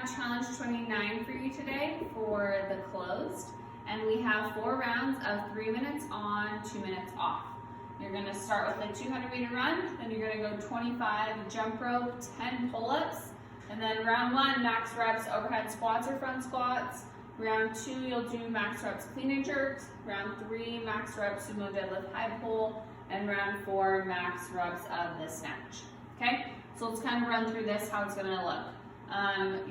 have challenge 29 for you today for the closed, and we have 4 rounds of 3 minutes on, 2 minutes off. You're going to start with a 200-meter run, then you're going to go 25 jump rope, 10 pull-ups, and then round 1, max reps, overhead squats or front squats. Round 2, you'll do max reps clean and jerks. Round 3, max reps sumo deadlift high pull, and round 4, max reps of the snatch. Okay, so let's kind of run through this, how it's going to look.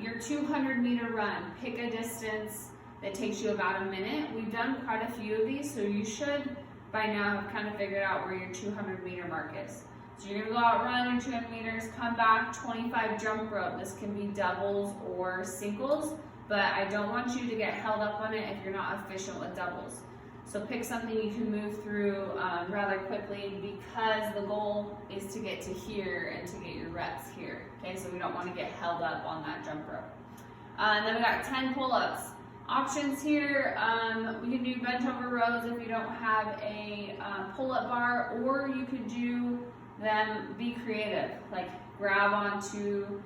Your 200-meter run, pick a distance that takes you about a minute. We've done quite a few of these, so you should by now have kind of figured out where your 200-meter mark is. So you're going to go out, run your 200 meters, come back, 25 jump rope. This can be doubles or singles, but I don't want you to get held up on it if you're not efficient with doubles. So pick something you can move through rather quickly, because the goal is to get to here and to get your reps here. Okay, so we don't want to get held up on that jump rope. And then we got 10 pull-ups. Options here, we can do bent over rows if you don't have a pull-up bar, or you could do them, be creative, like grab onto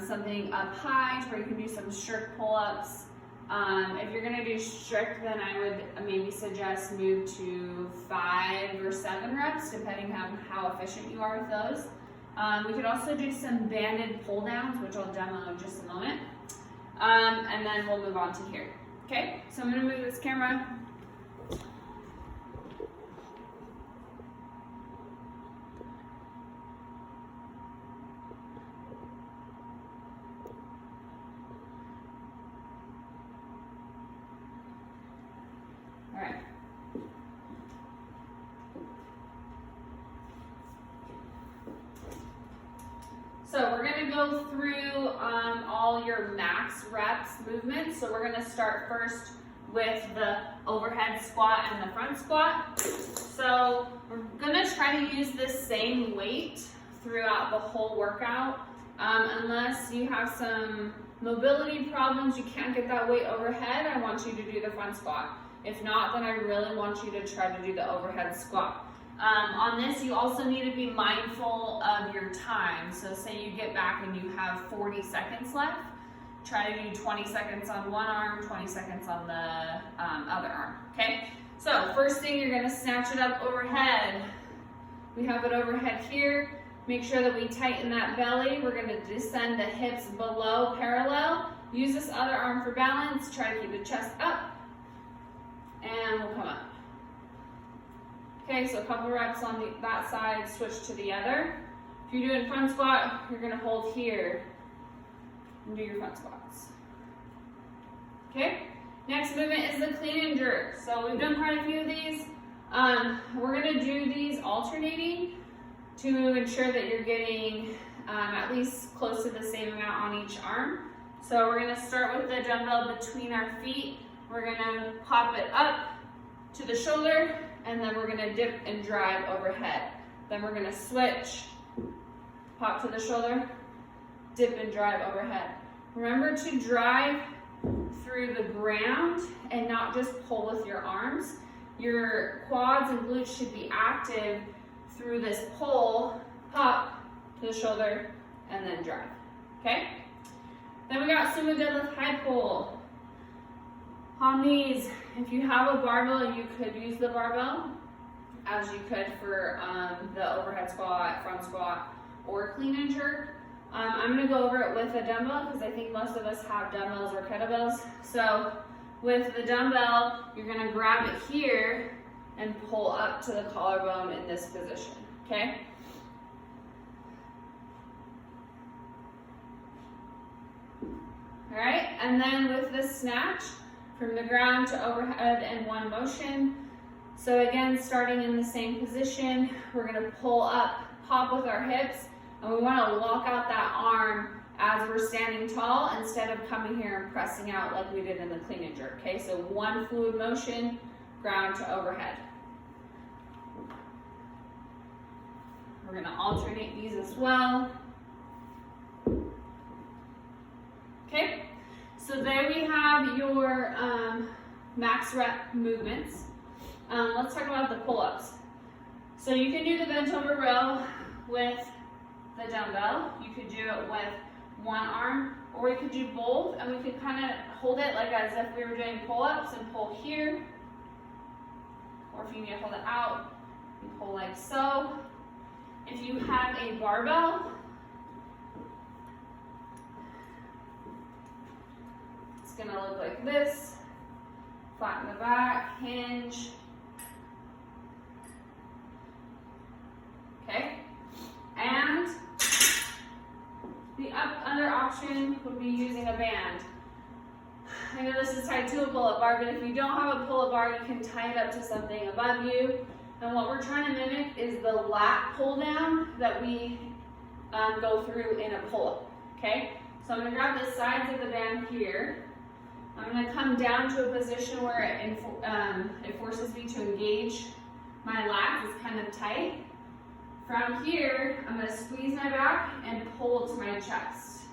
something up high to where you can do some strict pull-ups. If you're gonna do strict, then I would maybe suggest move to 5 or 7 reps, depending on how efficient you are with those. We could also do some banded pull downs, which I'll demo in just a moment. And then we'll move on to here. Okay, so I'm gonna move this camera. All right. So we're going to go through all your max reps movements. So we're going to start first with the overhead squat and the front squat. So we're going to try to use this same weight throughout the whole workout. Unless you have some mobility problems, you can't get that weight overhead, I want you to do the front squat. If not, then I really want you to try to do the overhead squat. On this, you also need to be mindful of your time. So say you get back and you have 40 seconds left, try to do 20 seconds on one arm, 20 seconds on the other arm, okay? So first thing, you're gonna snatch it up overhead. We have it overhead here. Make sure that we tighten that belly. We're gonna descend the hips below parallel. Use this other arm for balance. Try to keep the chest up. And we'll come up. Okay, so a couple reps on that side, switch to the other. If you're doing front squat, you're gonna hold here and do your front squats. Okay, next movement is the clean and jerk. So we've done quite a few of these. We're gonna do these alternating to ensure that you're getting at least close to the same amount on each arm. So we're gonna start with the dumbbell between our feet. We're gonna pop it up to the shoulder, and then we're gonna dip and drive overhead. Then we're gonna switch, pop to the shoulder, dip and drive overhead. Remember to drive through the ground and not just pull with your arms. Your quads and glutes should be active through this pull, pop to the shoulder, and then drive, okay? Then we got sumo deadlift high pull. On these, if you have a barbell, you could use the barbell as you could for the overhead squat, front squat, or clean and jerk. I'm gonna go over it with a dumbbell because I think most of us have dumbbells or kettlebells. So with the dumbbell, you're gonna grab it here and pull up to the collarbone in this position, okay? All right, and then with the snatch, from the ground to overhead in one motion. So again, starting in the same position, we're gonna pull up, pop with our hips, and we wanna lock out that arm as we're standing tall instead of coming here and pressing out like we did in the clean and jerk, okay? So one fluid motion, ground to overhead. We're gonna alternate these as well. Okay? So there we have your max rep movements. Let's talk about the pull-ups. So you can do the bent over row with the dumbbell. You could do it with one arm, or we could do both, and we could kind of hold it like as if we were doing pull-ups and pull here. Or if you need to hold it out, you pull like so. If you have a barbell, it's gonna look like this. Flatten the back, hinge. Okay, and the other option would be using a band. I know this is tied to a pull-up bar, but if you don't have a pull-up bar, you can tie it up to something above you. And what we're trying to mimic is the lat pull down that we go through in a pull-up, okay? So I'm gonna grab the sides of the band here. I'm gonna come down to a position where it forces me to engage my lats. It's kind of tight. From here, I'm gonna squeeze my back and pull to my chest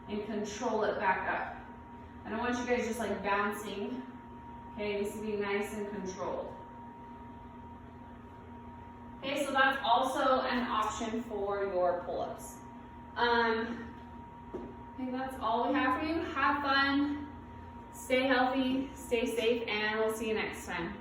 and control it back up. I don't want you guys just like bouncing. Okay, it needs to be nice and controlled. Okay, so that's also an option for your pull-ups. I think that's all we have for you. Have fun, stay healthy, stay safe, and we'll see you next time.